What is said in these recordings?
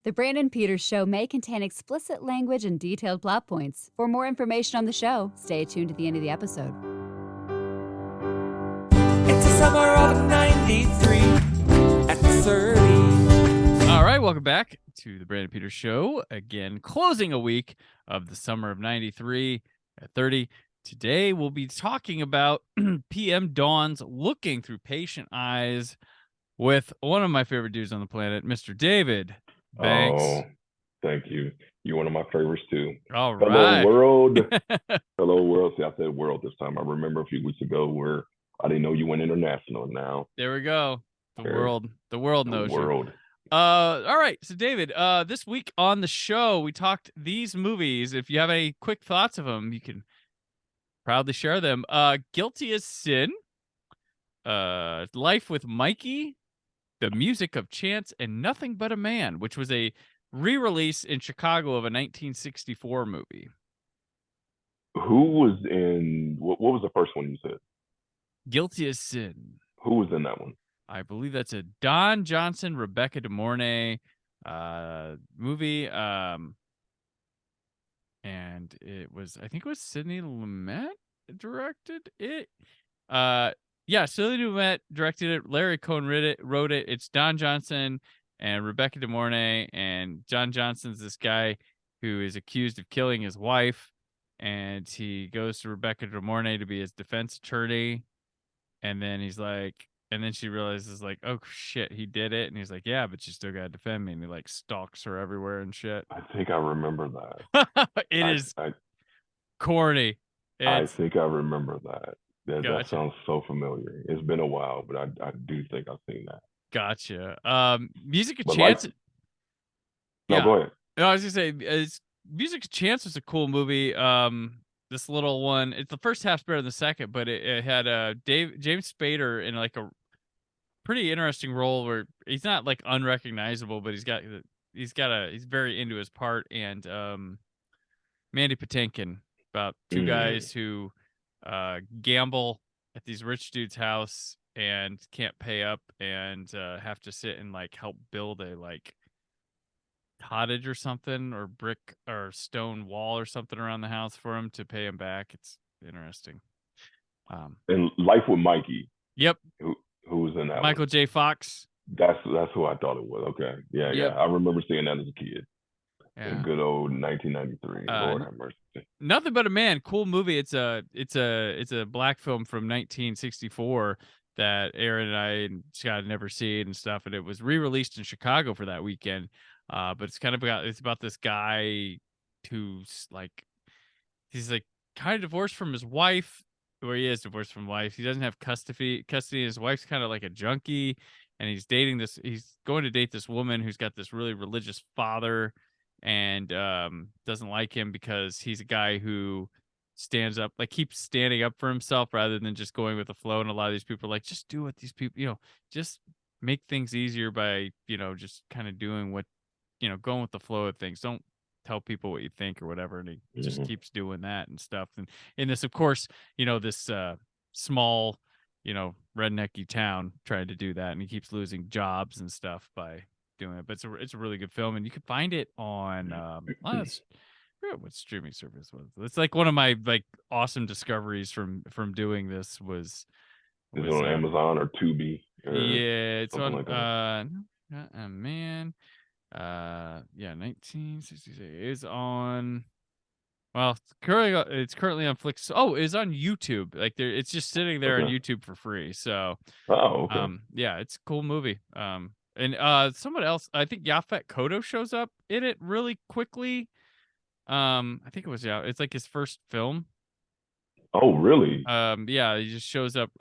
The Brandon Peters Show may contain explicit language and detailed plot points. For more information on the show, stay tuned to the end of the episode. It's the summer of 93 at the 30. All right, welcome back to the Brandon Peters Show. Again, closing a week of the summer of 93 at 30. Today, we'll be talking about PM Dawn's Looking Through Patient Eyes with one of my favorite dudes on the planet, Mr. David Banks. Oh, thank you. You're one of my favorites, too. All Hello, right. world. Hello, world. See, I said world this time. I remember a few weeks ago where I didn't know you went international now. There we go. The world knows you. World. All right. So, David, this week on the show, we talked these movies. If you have any quick thoughts of them, you can proudly share them. Guilty as Sin, Life with Mikey, The Music of Chance, and Nothing But a Man, which was a re-release in Chicago of a 1964 movie. Who was in, what was the first one you said? Guilty as Sin. Who was in that one? I believe that's a Don Johnson, Rebecca De Mornay movie. And I think it was Sidney Lumet directed it. Yeah, Sidney Lumet directed it. Larry Cohn wrote it. It's Don Johnson and Rebecca De Mornay, and John Johnson's this guy who is accused of killing his wife, and he goes to Rebecca De Mornay to be his defense attorney, and then he's like, and then she realizes like, oh shit, he did it, and he's like, yeah, but you still gotta defend me, and he like stalks her everywhere and shit. I think I remember that. It is corny. I think I remember that. That Gotcha. sounds so familiar. It's been a while, but I do think I've seen that. Gotcha. Music of But Chance. No, go ahead. No, I was gonna say, Music of Chance was a cool movie. This little one, it's the first half's better than the second, but it had James Spader in like a pretty interesting role where he's not like unrecognizable, but he's very into his part, and Mandy Patinkin, about two guys who gamble at these rich dudes' house and can't pay up, and have to sit and like help build a like cottage or something, or brick or stone wall or something around the house for him to pay him back. It's interesting. And Life with Mikey. Yep. Who was in that? Michael J. Fox. That's who I thought it was. Okay. Yeah, Yep. yeah. I remember seeing that as a kid. Yeah. In good old 1993. Lord have mercy. Nothing But a Man, cool movie. It's a black film from 1964 that Aaron and I and Scott had never seen and stuff, and it was re-released in Chicago for that weekend. But it's about this guy who's like, he's like kind of divorced from his wife, or he is divorced from wife. He doesn't have custody. His wife's kind of like a junkie, and he's going to date this woman who's got this really religious father, and doesn't like him because he's a guy who keeps standing up for himself rather than just going with the flow. And a lot of these people are like, just do what these people, just make things easier by, just kind of doing what, going with the flow of things. Don't tell people what you think or whatever. And he just keeps doing that and stuff. And in this, of course, this small, rednecky town trying to do that, and he keeps losing jobs and stuff by doing it. But it's a really good film, and you can find it on I forget what streaming service was. It's like one of my like awesome discoveries from doing this was Is it on Amazon or Tubi? Yeah, it's on like man. 1966 is on. Well, it's currently on Flix. Oh, it's on YouTube. Like it's just sitting there on YouTube for free. So, yeah, it's a cool movie. And someone else, I think Yaphet Kotto shows up in it really quickly. I think it's like his first film. Oh, really? Yeah, he just shows up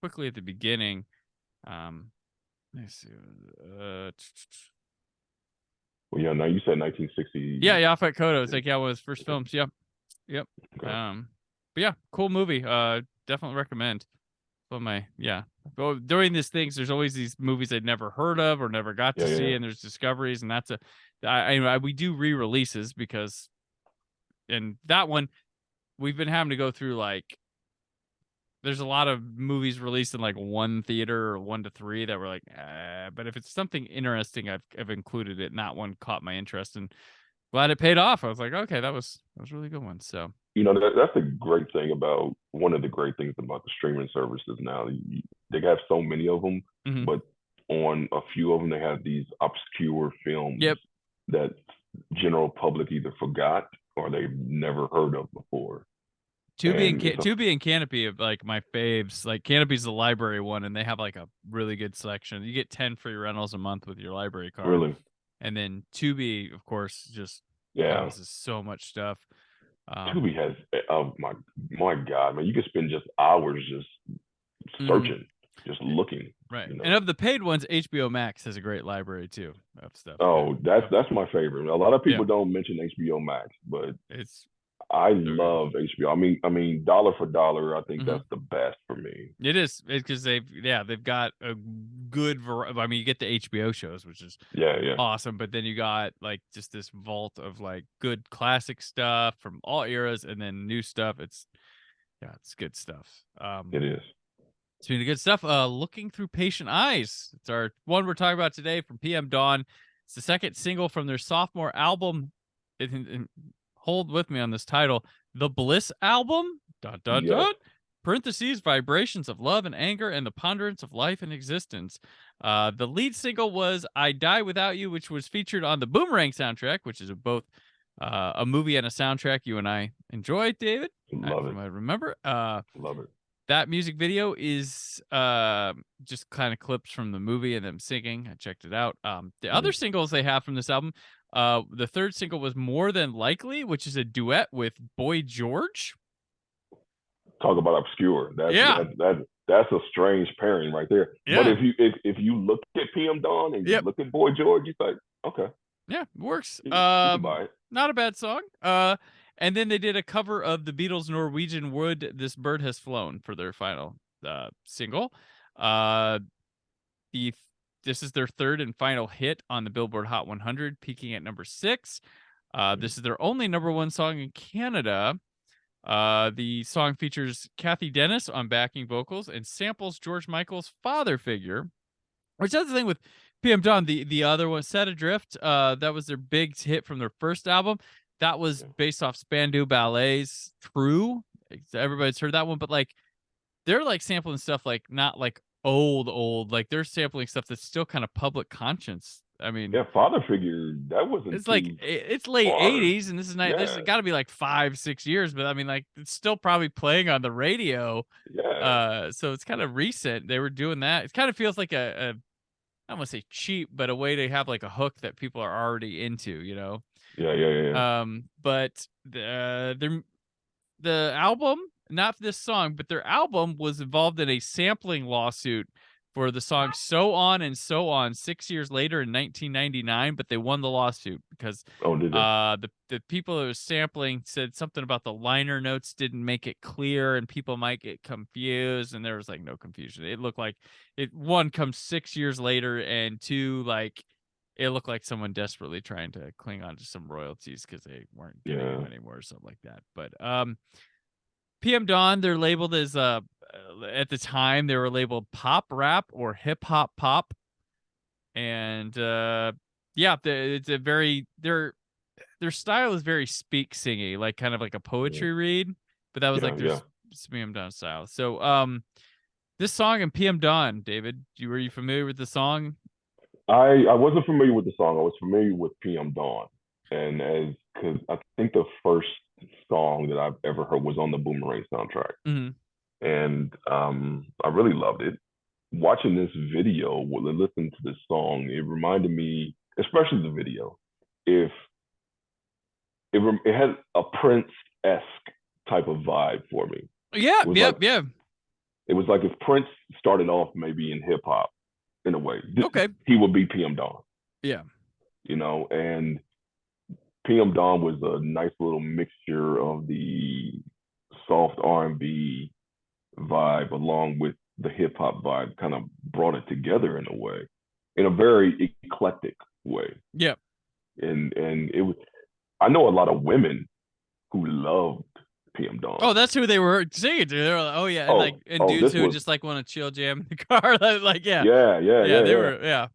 quickly at the beginning. Let's see. Well, yeah, now you said 1960. Yeah, Yaphet Kotto. It's like one of his first films. Yep. Okay. But yeah, cool movie. Definitely recommend. But during these things, there's always these movies I'd never heard of or never got to see, and there's discoveries, and that's we do re-releases because, and that one we've been having to go through like there's a lot of movies released in like one theater or 1 to 3 that were like, but if it's something interesting, I've included it. And that one caught my interest, and glad it paid off. I was like, okay, that was a really good one. So That's a great thing about one of the great things about the streaming services now. They have so many of them, mhm. but on a few of them, they have these obscure films Yep. that general public either forgot or they've never heard of before. Tubi and Canopy are like my faves. Like Canopy's the library one, and they have like a really good selection. You get 10 free rentals a month with your library card. Really? And then Tubi, of course, just houses so much stuff. Tubi has, oh my God, man, you can spend just hours just searching, just looking. Right. You know? And of the paid ones, HBO Max has a great library too of stuff. Oh, that's my favorite. A lot of people don't mention HBO Max, but I love HBO. I mean, dollar for dollar, I think that's the best for me. It is, because they've got a good variety. I mean, you get the HBO shows, which is awesome, but then you got like just this vault of like good classic stuff from all eras, and then new stuff. It's good stuff. It is. It's really good stuff. Looking Through Patient Eyes. It's our one we're talking about today from PM Dawn. It's the second single from their sophomore album. Hold with me on this title, The Bliss Album, ... parentheses, vibrations of love and anger and the ponderance of life and existence. The lead single was I Die Without You, which was featured on the Boomerang soundtrack, which is both a movie and a soundtrack you and I enjoyed, David. Love it. I remember. Love it. That music video is just kind of clips from the movie and them singing. I checked it out. The other singles they have from this album, the third single was More Than Likely, which is a duet with Boy George. Talk about obscure. That's a strange pairing right there. Yeah. But if you look at PM Dawn and you look at Boy George, you're like, okay. Yeah, it works. You can buy it. Not a bad song. And then they did a cover of the Beatles' Norwegian Wood, This Bird Has Flown, for their final single. This is their third and final hit on the Billboard Hot 100, peaking at number 6. This is their only number 1 song in Canada. The song features Kathy Dennis on backing vocals and samples George Michael's father figure, which is the thing with PM Dawn. The other one, Set Adrift, that was their big hit from their first album. That was based off Spandau Ballet's True. Everybody's heard that one, but like they're like sampling stuff like not like old, like they're sampling stuff that's still kind of public conscience. I mean, father figure, that wasn't. It's like it's late 80s, and this is not. This has got to be like 5-6 years, but I mean, like it's still probably playing on the radio. Yeah. So it's kind of recent. They were doing that. It kind of feels like I don't want to say cheap, but a way to have like a hook that people are already into, you know? Yeah. But the album, not this song, but their album was involved in a sampling lawsuit for the song So On and So On 6 years later in 1999, but they won the lawsuit because the people that were sampling said something about the liner notes didn't make it clear and people might get confused, and there was like no confusion. It looked like one comes 6 years later, and two, like it looked like someone desperately trying to cling on to some royalties because they weren't getting them anymore or something like that. But PM Dawn, they're labeled as at the time they were labeled pop rap or hip hop pop, and it's a very their style is very speak singy, like kind of like a poetry read, but that was like their PM Dawn style. So this song in PM Dawn, David, were you familiar with the song? I wasn't familiar with the song. I was familiar with PM Dawn, and because I think the first song that I've ever heard was on the Boomerang soundtrack. And I really loved it. Watching this video, listening to this song, it reminded me, especially the video, it had a Prince-esque type of vibe for me. Yeah. It was like if Prince started off maybe in hip hop in a way. He would be PM Dawn. Yeah. You know, and PM Dawn was a nice little mixture of the soft R&B vibe along with the hip hop vibe, kind of brought it together in a way, in a very eclectic way. Yeah. And it was, I know a lot of women who loved PM PM Dawn. Oh, that's who they were singing to. They were like, oh yeah, and dudes who just like want to chill jam in the car, like yeah, they were, yeah.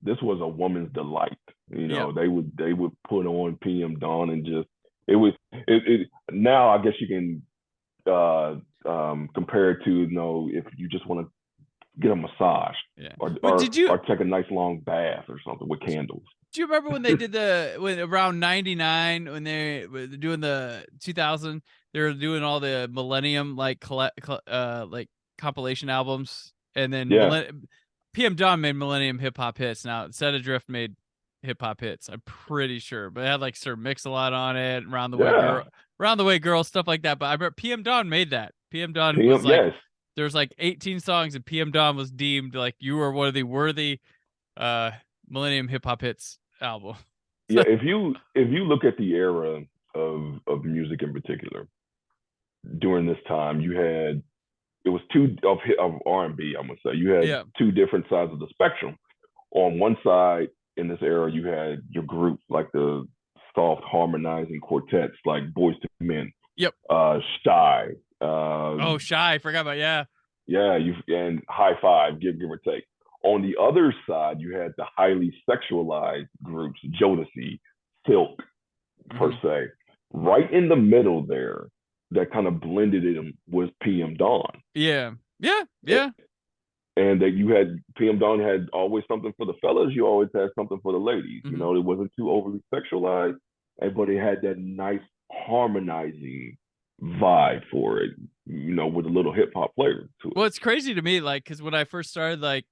This was a woman's delight. You know, they would put on PM Dawn and just it. Now I guess you can compare it to, you know, if you just want to get a massage, or take a nice long bath or something with candles. Do you remember when they did around 99 when they were doing the 2000? They were doing all the Millennium like compilation albums, and then PM Dawn made Millennium hip hop hits. Now Set Adrift made hip hop hits, I'm pretty sure, but it had like Sir Mix-a-Lot on it, Round the Way Girl, stuff like that. But I remember PM Dawn made that. PM Dawn was like, there's like 18 songs, and PM Dawn was deemed like you were one of the worthy Millennium hip hop hits album. Yeah, if you look at the era of music in particular, during this time, it was two of R&B. I'm gonna say you had two different sides of the spectrum. On one side, in this era, you had your group, like the soft harmonizing quartets, like Boyz II Men. Yep. Shy. Shy. I forgot about and High Five, give or take. On the other side, you had the highly sexualized groups, Jodeci, Silk, per se. Right in the middle there, that kind of blended it was PM Dawn. Yeah. And that you had, PM Dawn had always something for the fellas, you always had something for the ladies. You know, it wasn't too overly sexualized, but it had that nice harmonizing vibe for it, you know, with a little hip hop flavor to it. Well, it's crazy to me, like, because when I first started, like,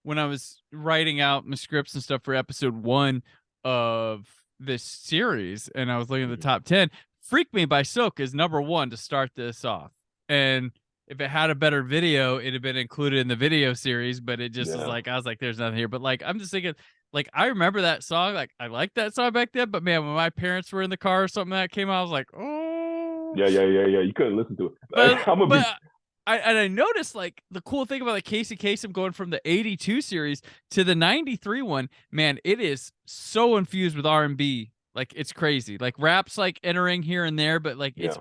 when I was writing out my scripts and stuff for episode 1 of this series, and I was looking at the top 10, Freak Me by Silk is number 1 to start this off. And if it had a better video, it'd have been included in the video series, but it just is like, I was like, there's nothing here. But like, I'm just thinking, like, I remember that song. Like, I liked that song back then, but man, when my parents were in the car or something that came out, I was like, oh. Yeah. You couldn't listen to it. I noticed, like, the cool thing about like Casey Kasem going from the 82 series to the 93 one, man, it is so infused with R&B. Like, it's crazy. Like, rap's like entering here and there, but like it's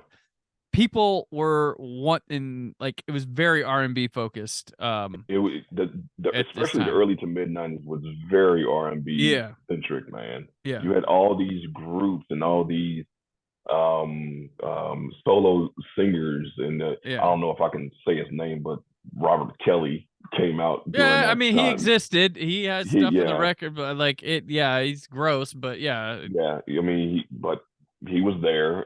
people were wanting, like, it was very R&B focused. It was especially the early to mid 90s was very R&B centric, man. Yeah. You had all these groups and all these solo singers, and I don't know if I can say his name, but Robert Kelly came out. I mean, he existed. He has stuff in the record, but like it, he's gross, but I mean, but he was there.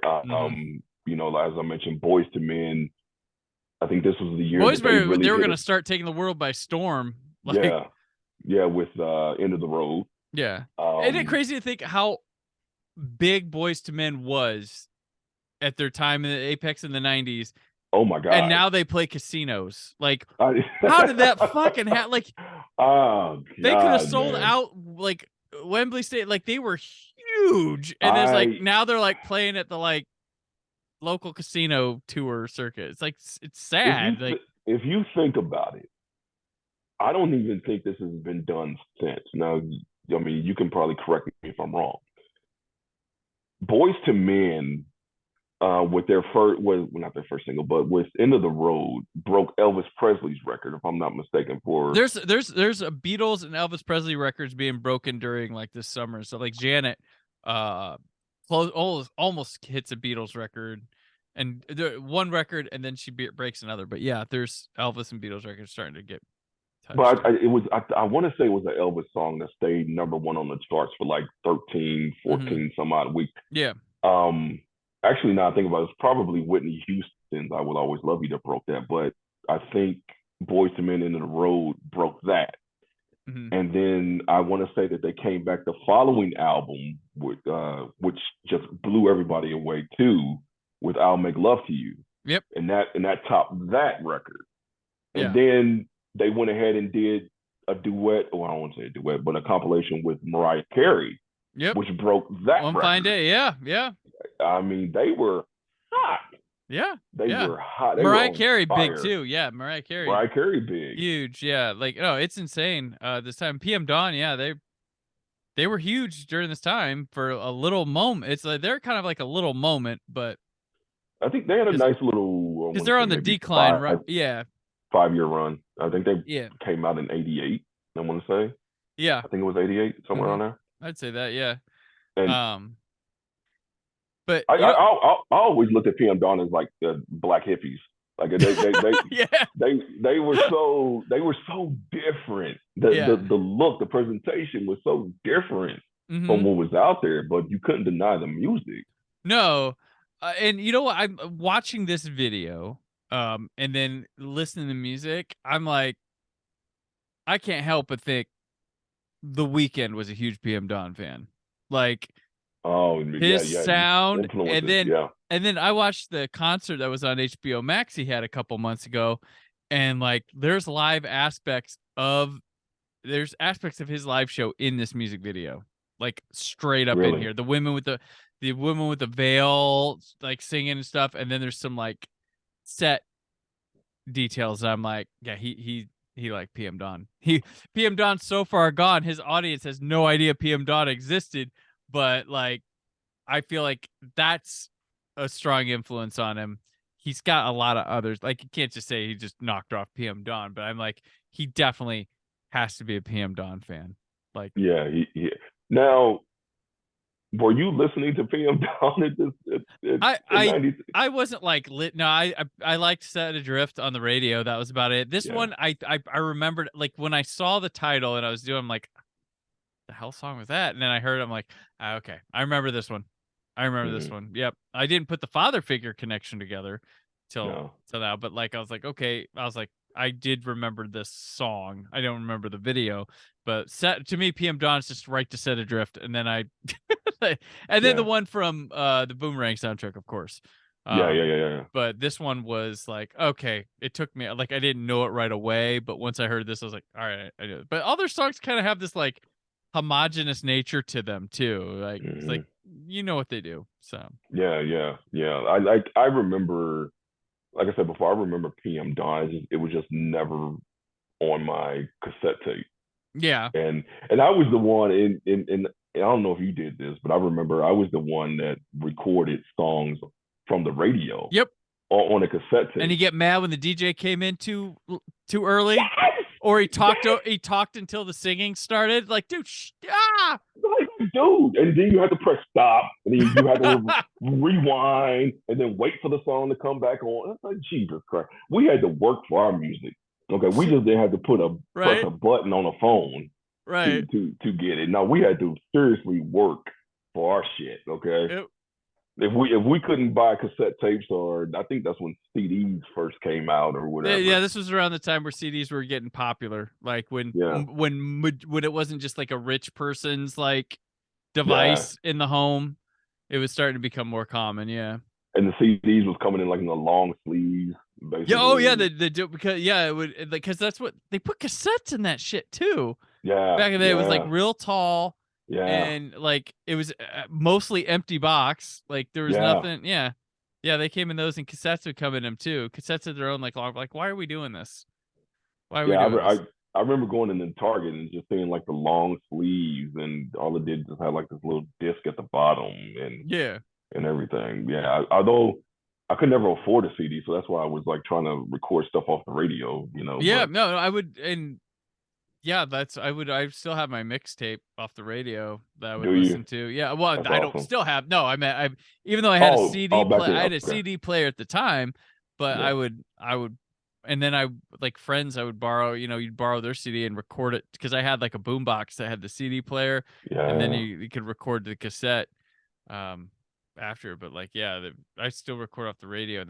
You know, as I mentioned, Boyz II Men. I think this was the year they were going to start taking the world by storm. Like, with End of the Road. Yeah, isn't it crazy to think how big Boyz II Men was at their time in the apex in the 90s? Oh my god! And now they play casinos. Like, how did that fucking happen? Like, they could have sold out like Wembley Stadium. Like, they were huge, and it's like now they're like playing at the like local casino tour circuit. It's like, it's sad. If you think about it, I don't even think this has been done since. Now, I mean, you can probably correct me if I'm wrong. Boyz II Men, with their not their first single, but with End of the Road, broke Elvis Presley's record, if I'm not mistaken. There's a Beatles and Elvis Presley records being broken during like this summer. So like Janet, almost hits a Beatles record, and one record, and then she breaks another. But yeah, there's Elvis and Beatles records starting to get touched. But I want to say it was an Elvis song that stayed number 1 on the charts for like 13, 14 some odd weeks. Yeah. Actually, now I think about it, it's probably Whitney Houston's "I Will Always Love You" that broke that. But I think Boyz II Men End of the Road broke that. And then I want to say that they came back the following album, with, which just blew everybody away too, with "I'll Make Love to You." Yep. And that topped that record. And then they went ahead and did a duet, or I don't want to say a duet, but a compilation with Mariah Carey, which broke that One record. Fine Day. Yeah. I mean, they were hot. They were hot. Mariah Carey big too. Yeah, Mariah Carey big. Huge. Yeah, like, no, it's insane. This time PM Dawn, they were huge during this time for a little moment. It's like they're kind of like a little moment, but I think they had a nice little. Because they're on the decline, right? Yeah. 5-year run. I think they Yeah. came out in '88. I want to say. Yeah. I think it was '88, somewhere around there. I'd say that, yeah. And but I always looked at PM Dawn as like the black hippies. Like they were so different. The look, the presentation was so different from what was out there, but you couldn't deny the music. No, and you know what? I'm watching this video, and then listening to music. I'm like, I can't help but think The Weeknd was a huge PM Dawn fan. Like, his sound, and then I watched the concert that was on HBO Max he had a couple months ago, and like there's aspects of his live show in this music video, like straight up in here. The women with the veil, like singing and stuff, and then there's some like set details. I'm like, yeah, he like PM Dawn. PM Dawn's so far gone, his audience has no idea PM Dawn existed. But like, I feel like that's a strong influence on him. He's got a lot of others. Like, you can't just say he just knocked off PM Dawn, but I'm like, he definitely has to be a PM Dawn fan. Like, yeah. Now, were you listening to PM Dawn at this? I wasn't like lit. No, I liked Set Adrift on the radio. That was about it. This one, I remembered, like, when I saw the title and I was doing, I'm like, the hell song was that? And then I heard, I'm like, okay, I remember this one. This one. Yep. I didn't put the father figure connection together till now, but like, I was like, okay, I did remember this song. I don't remember the video, but to me, PM Dawn is just right to Set Adrift. And then then the one from the Boomerang soundtrack, of course. Yeah. But this one was like, okay, it took me, like, I didn't know it right away, but once I heard this, I was like, all right, I do it. But other songs kind of have this like homogenous nature to them too. Like, it's like, you know what they do. So yeah. I remember, like I said before, I remember PM Dawn. It was just never on my cassette tape. Yeah. And I was the one in I don't know if you did this, but I remember I was the one that recorded songs from the radio. Yep. On a cassette tape. And you get mad when the DJ came in too early. Yes! Or he talked until the singing started. Like, dude, like, dude. And then you have to press stop, and then you have to rewind, and then wait for the song to come back on. It's like, Jesus Christ. We had to work for our music. Okay, we just didn't have to press a button on a phone, right, to get it. No, we had to seriously work for our shit. Okay. Yep. If we couldn't buy cassette tapes, or I think that's when CDs first came out or whatever. Yeah, this was around the time where CDs were getting popular. Like when it wasn't just like a rich person's like device in the home, it was starting to become more common. Yeah. And the CDs was coming in like in the long sleeves. Basically. Yeah, oh yeah, they do, because it would, because that's what they put cassettes in that shit too. Yeah. Back in the day, it was like real tall. Yeah. And like it was mostly empty box. Like there was nothing. Yeah. Yeah, they came in those, and cassettes would come in them too. Cassettes had their own like long. Like, why are we doing this? Why are we doing this? I remember going in the Target and just seeing like the long sleeves, and all it did just had like this little disc at the bottom, and everything. Yeah. Although I could never afford a CD, so that's why I was like trying to record stuff off the radio. Yeah. No, I would. And yeah, I still have my mixtape off the radio that I would listen to. Yeah, well, that's I awesome. don't still have. No, I mean, even though I had a CD player, I had a CD player at the time, but I would, and then I like friends I would borrow. You'd borrow their CD and record it, because I had like a boombox that had the CD player, and then you could record the cassette after. But like, I still record off the radio, and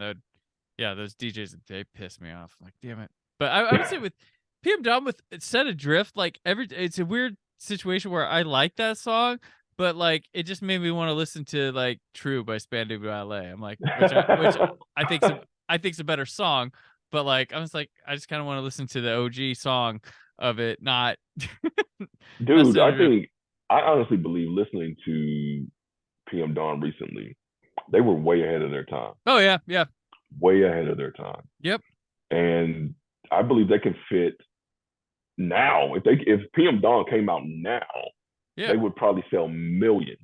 those DJs, they piss me off. Like, damn it. But I would say with PM Dawn, with Set Adrift, like it's a weird situation where I like that song, but like it just made me want to listen to like True by Spandau Ballet. I'm like, which I think's a better song, but like I was like, I just kind of want to listen to the OG song of it, not. Dude, I honestly believe, listening to PM Dawn recently, they were way ahead of their time. Oh yeah, way ahead of their time. Yep. And I believe they can fit now. If PM Dawn came out now, they would probably sell millions.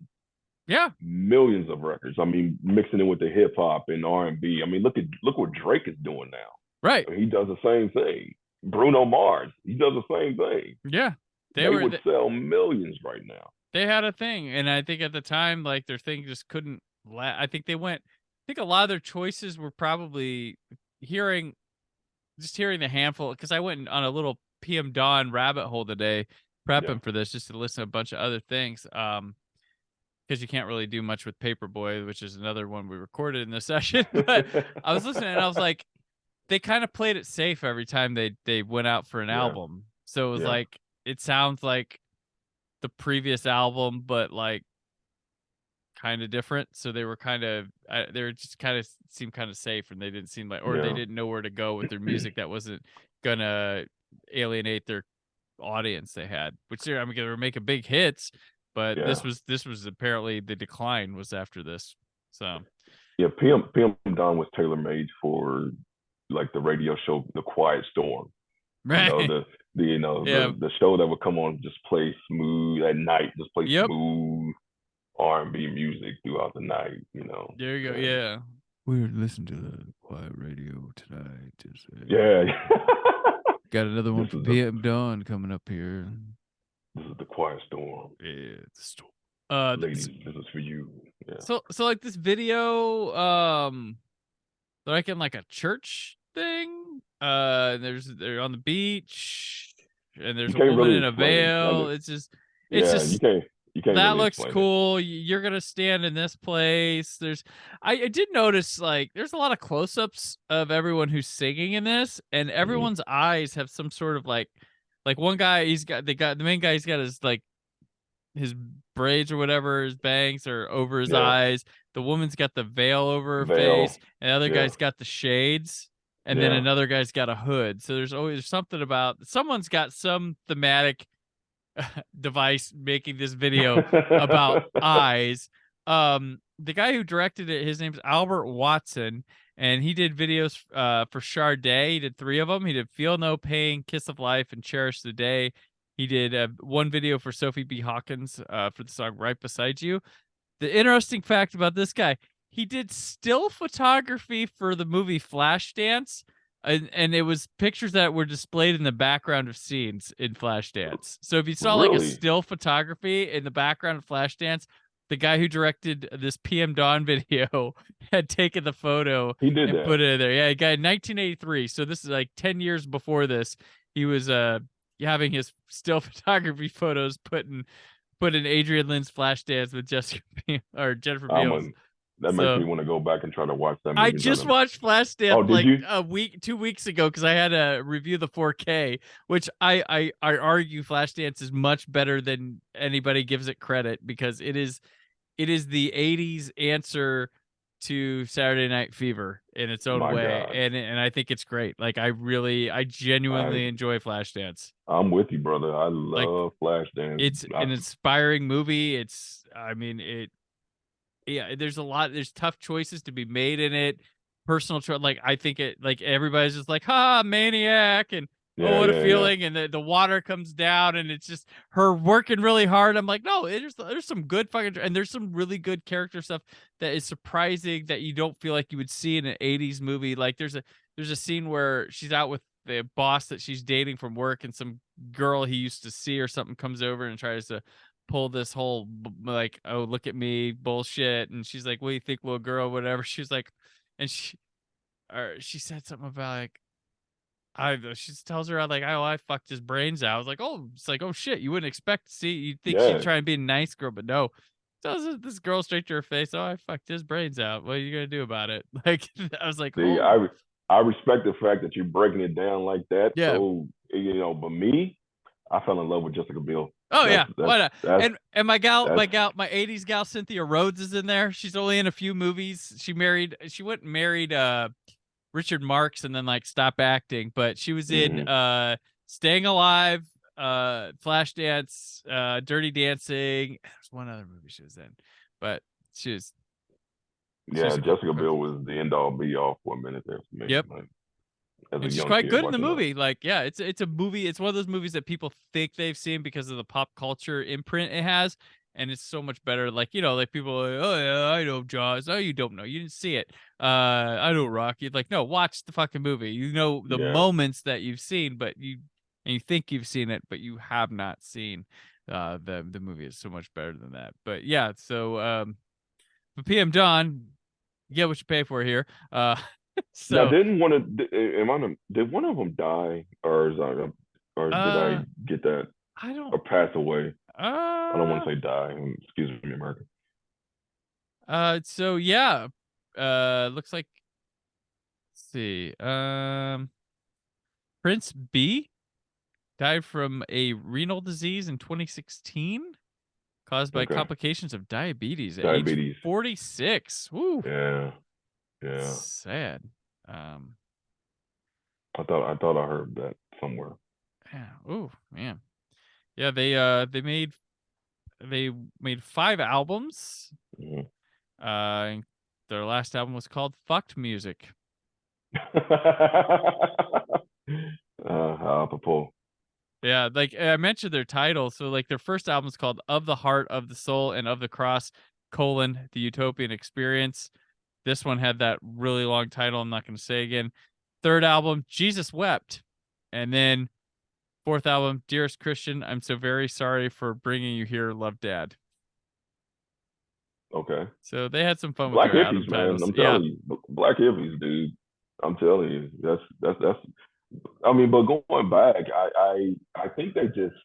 Yeah. Millions of records. I mean, mixing it with the hip hop and R&B. I mean, look what Drake is doing now. Right. I mean, he does the same thing. Bruno Mars, he does the same thing. Yeah. They would sell millions right now. They had a thing, and I think at the time, like, their thing just couldn't I think a lot of their choices were probably hearing the handful, because I went on a little PM Dawn rabbit hole today prepping for this, just to listen to a bunch of other things. Because you can't really do much with Paperboy, which is another one we recorded in this session. But I was listening and I was like, they kind of played it safe every time they went out for an album. So it was like, it sounds like the previous album, but like kind of different. So they were they were just kind of seemed kind of safe, and they didn't seem like, or they didn't know where to go with their music that wasn't gonna alienate their audience they had, which they were making big hits. But this was apparently the decline was after this. So PM Dawn was tailor made for like the radio show The Quiet Storm. Right. The show that would come on, just play smooth at night, just play smooth R&B music throughout the night. There you go. Yeah. We're listening to the quiet radio tonight. Got another one from PM Dawn coming up here. This is The Quiet Storm. Yeah, the storm. Ladies, this is for you. Yeah. So like this video, they're like in like a church thing. They're on the beach, and there's a woman really in a veil. It's just you can't that really looks cool. You're gonna stand in this place. I did notice, like, there's a lot of close-ups of everyone who's singing in this, and everyone's eyes have some sort of like one guy, the main guy, he's got his like his braids or whatever, his bangs are over his eyes. The woman's got the veil over her face, and the other guy's got the shades, and then another guy's got a hood. So there's always something about someone's got some thematic device making this video about eyes. The guy who directed it, his name's Albert Watson, and he did videos for Sade. He did 3 of them. He did Feel No Pain, Kiss of Life, and Cherish the Day. He did one video for Sophie B. Hawkins for the song Right Beside You. The interesting fact about this guy, he did still photography for the movie Flashdance, and it was pictures that were displayed in the background of scenes in Flashdance. So if you saw like a still photography in the background of Flashdance, the guy who directed this PM Dawn video had taken the photo and put it in there. Yeah, guy in 1983. So this is like 10 years before this. He was having his still photography photos put in Adrian Lynn's Flashdance with Jennifer Beals. That makes me want to go back and try to watch that movie. I just watched Flashdance 2 weeks ago, because I had to review the 4K, which I argue Flashdance is much better than anybody gives it credit, because it is the 80s answer to Saturday Night Fever in its own way. And I think it's great. Like, I genuinely enjoy Flashdance. I'm with you, brother. I love Flashdance. It's an inspiring movie. There's tough choices to be made in it. Personal choice. Like, I think everybody's just like, maniac, and what a feeling. And the water comes down, and it's just her working really hard. I'm like, no, there's some good fucking, and there's some really good character stuff that is surprising that you don't feel like you would see in an 80s movie. Like, there's a scene where she's out with the boss that she's dating from work, and some girl he used to see or something comes over and tries to pull this whole like, oh, look at me bullshit, and she's like, what do you think, little girl, whatever. She's like, and she said something about like, she tells her, like, oh, I fucked his brains out. I was like, oh, it's like, oh shit, you wouldn't expect to see, you'd think she'd try and be a nice girl, but no, tells this girl straight to her face, oh, I fucked his brains out, what are you gonna do about it? Like, I was like, I respect the fact that you're breaking it down like that. So, but me, I fell in love with Jessica Biel. Oh, why not? And my 80s gal Cynthia Rhodes is in there. She's only in a few movies. She went and married Richard Marx and then like stopped acting, but she was in Staying Alive, Flashdance, Dirty Dancing. There's one other movie she was in, but she's Jessica Biel was the end all be all for a minute there for me. Yep. Like, and she's quite good in the movie. Like, it's a movie. It's one of those movies that people think they've seen because of the pop culture imprint it has. and it's so much better. Like, like people are like, oh yeah, I know Jaws. Oh, you don't know. You didn't see it. I know Rocky. Like, no, watch the fucking movie. You know the Yeah. moments that you've seen, but you think you've seen it, but you have not seen the movie is so much better than that. But yeah, so but PM Dawn, you get what you pay for here. Now, So did one of them die, or did I uh get that, I don't or pass away? I don't want uh to say die. Excuse me, America. so yeah. Looks like, let's see. Prince B died from a renal disease in 2016 caused by Okay. complications of diabetes at age Diabetes. 46. Woo. Yeah. Yeah. Sad. I thought I heard that somewhere. Yeah. Oh man. Yeah, they made 5 albums. Mhm. And their last album was called Fucked Music. Apropos. Yeah, like I mentioned their title. So like their first album is called Of the Heart, of the Soul, and of the Cross, the Utopian Experience. This one had that really long title I'm not going to say again. Third album, Jesus Wept. And then fourth album, Dearest Christian, I'm so very sorry for bringing you here, love Dad. Okay. So they had some fun with Black their album hippies, man. titles. I'm Yeah. telling you, Black hippies, dude. I'm telling you, that's. I mean, but going back, I think they just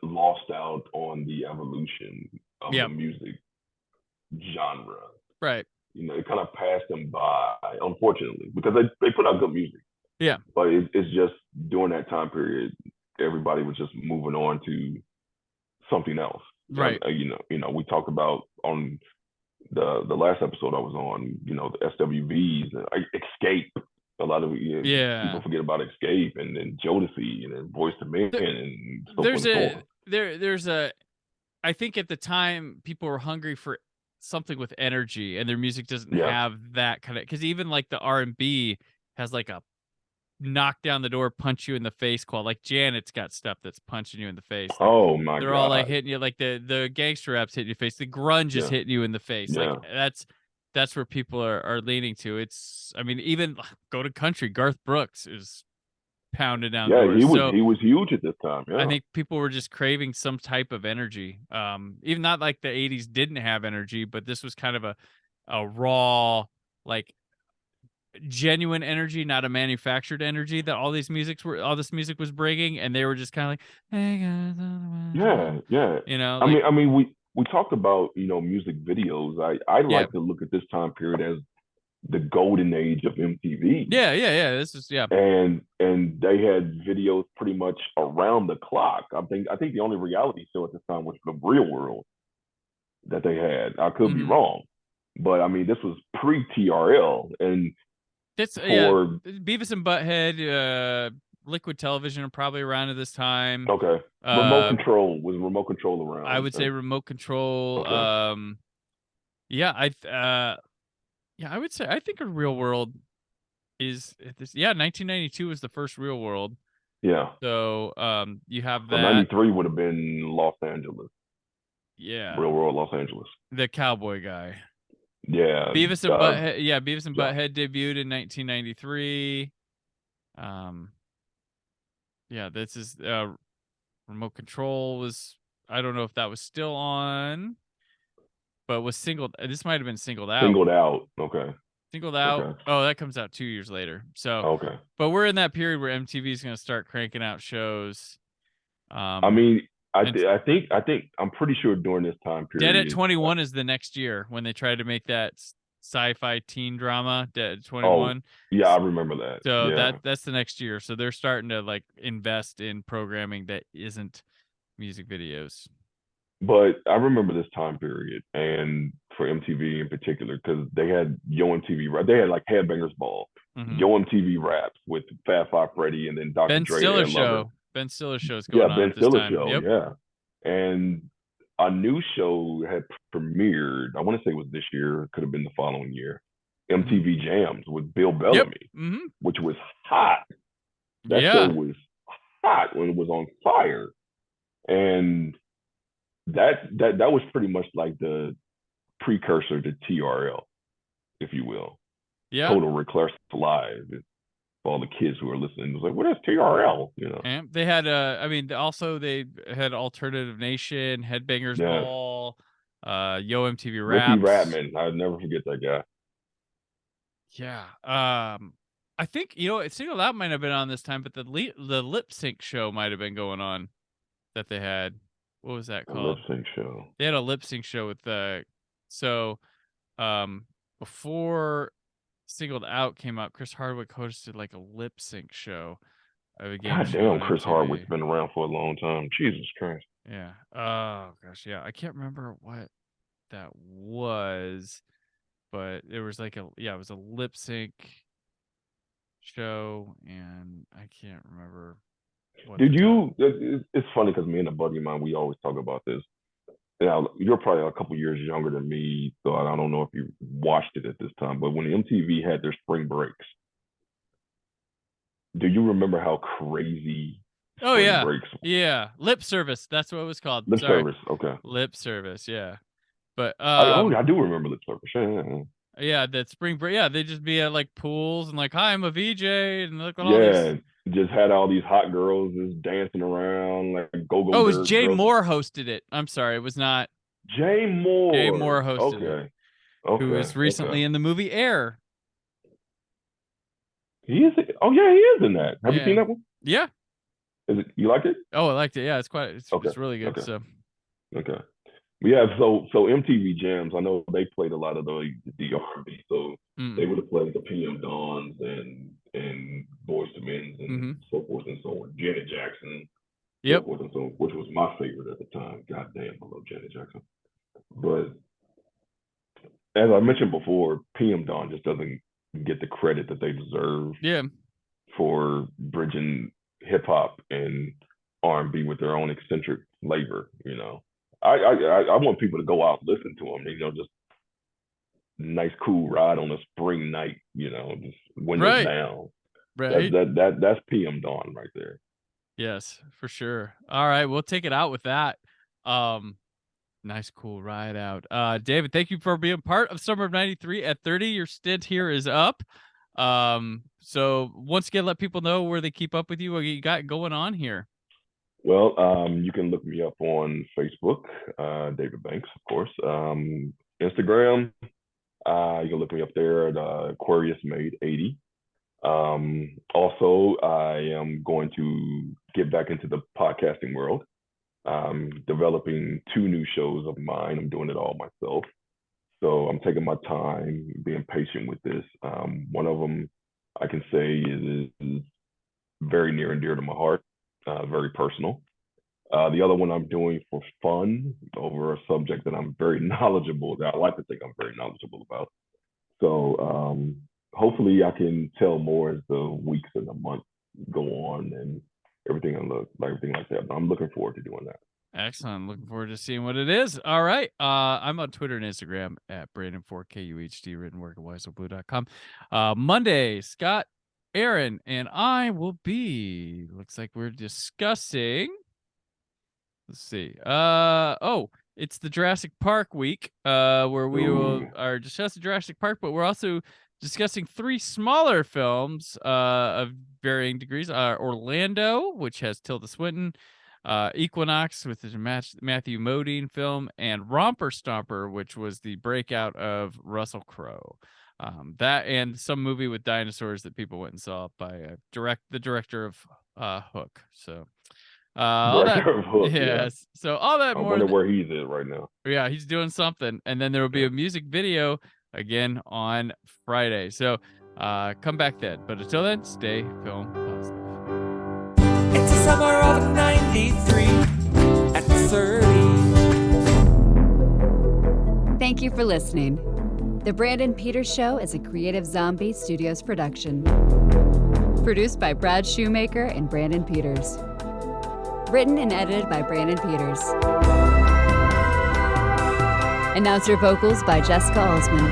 lost out on the evolution of Yeah. the music genre. Right. It kind of passed them by, unfortunately, because they put out good music. Yeah. But it's just during that time period, everybody was just moving on to something else. Right. We talked about on the last episode I was on, the SWVs, Escape. A lot of people forget about Escape, and then Jodeci, and then Boyz II Men, and so forth and so on. There's a, I think at the time people were hungry for something with energy, and their music doesn't have that kind of, because even like the R&B has like a knock down the door, punch you in the face qual. Like Janet's got stuff that's punching you in the face. Like, oh my god! They're all like hitting you, like the gangster rap's hitting your face. The grunge is hitting you in the face. Yeah. Like that's where people are leaning to. It's, I mean, even go to country. Garth Brooks is pounded down doors. He was huge at this time. Yeah. I think people were just craving some type of energy. Even not like the 80s didn't have energy, but this was kind of a raw, like genuine energy, not a manufactured energy that all this music was bringing, and they were just kind of like, hey guys, yeah. I mean, we talked about music videos. I like to look at this time period as the golden age of MTV. Yeah. This is And they had videos pretty much around the clock. I think the only reality show at this time was The Real World that they had. I could be wrong, but I mean, this was pre-TRL, and Beavis and Butthead, Liquid Television are probably around at this time. Okay. Remote Control around? I would say Remote Control. Okay. I would say, I think a Real World is this. Yeah, 1992 was the first Real World. Yeah. So you have that. 93 would have been Los Angeles. Yeah. Real World Los Angeles. The cowboy guy. Yeah. Beavis and Butthead. Yeah, Beavis and Butthead debuted in 1993. Yeah, this is Remote Control was, I don't know if that was still on, but was singled. This might have been singled out. Singled out. Okay. Singled out. Okay. Oh, that comes out 2 years later. So okay. But we're in that period where MTV is going to start cranking out shows. I mean, I think I'm pretty sure during this time period. Dead at 21 is the next year when they tried to make that sci-fi teen drama. Dead at 21. Oh, yeah, I remember that. So yeah. that's the next year. So they're starting to like invest in programming that isn't music videos. But I remember this time period, and for MTV in particular, because they had Yo MTV Rap. They had like Headbangers Ball, Yo MTV Raps with Fat Five Freddy, and then Dr. Ben Dre. Stiller show. Ben Stiller show's going on. Ben at this Stiller time. show. Yep. Yeah, and a new show had premiered. I want to say it was this year. It could have been the following year. MTV Jams with Bill Bellamy, which was hot. That show was hot when it was on fire, and that was pretty much like the precursor to TRL, if you will. Yeah. Total Reckless Live. For all the kids who are listening, it was like, what is TRL? You know. And they had also they had Alternative Nation, Headbangers Ball, Yo MTV Raps. Ricky Ratman, I'd never forget that guy. Yeah. I think Singled Out might have been on this time, but the lip sync show might have been going on that they had. What was that called? Lip sync show. They had a lip sync show with before Singled Out came out, Chris Hardwick hosted like a lip sync show of a game. God damn, Chris Hardwick's been around for a long time. Jesus Christ. Yeah. Oh gosh, yeah. I can't remember what that was, but it was like it was a lip sync show, and I can't remember. It's funny because me and a buddy of mine, we always talk about this. Now, you're probably a couple years younger than me, so I don't know if you watched it at this time, but when MTV had their spring breaks, do you remember how crazy spring breaks were? Yeah. Lip Service, that's what it was called. Service, okay. Lip Service, yeah. But I do remember Lip Service. Yeah. Yeah, that spring break. Yeah, they just be at like pools and like, hi, I'm a VJ, and look at all these. Just had all these hot girls just dancing around like go. Oh, it was Jay Moore hosted it. I'm sorry, it was not Jay Moore. Jay Moore hosted it. Okay. Who was recently in the movie Air. He is. Oh yeah, he is in that. Have you seen that one? Yeah. You like it? Oh, I liked it. Yeah, it's really good. Okay. So. Okay. Yeah, so MTV Jams, I know they played a lot of the R&B, so they would have played the PM Dons and Boyz II Men and so forth and so on. Janet Jackson, so forth and so on, which was my favorite at the time. God damn, I love Janet Jackson. But as I mentioned before, PM Dawn just doesn't get the credit that they deserve. Yeah. For bridging hip hop and R&B with their own eccentric flavor, you know. I want people to go out and listen to them, you know, just nice, cool ride on a spring night, you know, just windows down. Right. That's PM Dawn right there. Yes, for sure. All right, we'll take it out with that. Nice, cool ride out. David, thank you for being part of Summer of 93 at 30. Your stint here is up. So once again, let people know where they keep up with you, what you got going on here. Well, you can look me up on Facebook, David Banks, of course. Instagram, you can look me up there at Aquarius Made 80. Also, I am going to get back into the podcasting world. Developing 2 new shows of mine. I'm doing it all myself. So I'm taking my time, being patient with this. One of them I can say is very near and dear to my heart. Very personal. The other one I'm doing for fun over a subject that I'm very knowledgeable, that I like to think I'm very knowledgeable about. So hopefully I can tell more as the weeks and the months go on and everything like that. But I'm looking forward to doing that. Excellent. Looking forward to seeing what it is. All right. I'm on Twitter and Instagram at Brandon4KUHD, written work at WiseOldBlue.com. Monday, Scott, Aaron, and I will be, looks like we're discussing, let's see. It's the Jurassic Park week, where we are discussing Jurassic Park, but we're also discussing 3 smaller films of varying degrees. Orlando, which has Tilda Swinton, Equinox, with the Matthew Modine film, and Romper Stomper, which was the breakout of Russell Crowe. That and some movie with dinosaurs that people went and saw by the director of Hook. So Director of Hook, yes. So all that I more. wonder where he's at right now. Yeah, he's doing something, and then there will be a music video again on Friday. So come back then. But until then, stay film positive. It's the summer of 93 at 30. Thank you for listening. The Brandon Peters Show is a Creative Zombie Studios production. Produced by Brad Shoemaker and Brandon Peters. Written and edited by Brandon Peters. Announcer vocals by Jessica Alsman.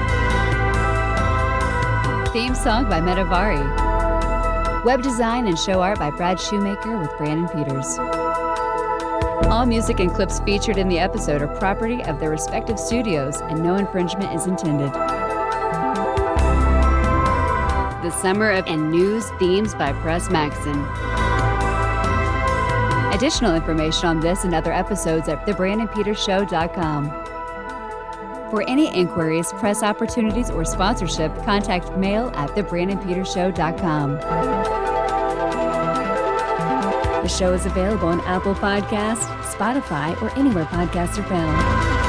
Theme song by Metavari. Web design and show art by Brad Shoemaker with Brandon Peters. All music and clips featured in the episode are property of their respective studios, and no infringement is intended. The Summer of and News Themes by Pres Maxson. Additional information on this and other episodes at thebrandonpetershow.com. For any inquiries, press opportunities, or sponsorship, contact mail at thebrandonpetershow.com. The show is available on Apple Podcasts, Spotify, or anywhere podcasts are found.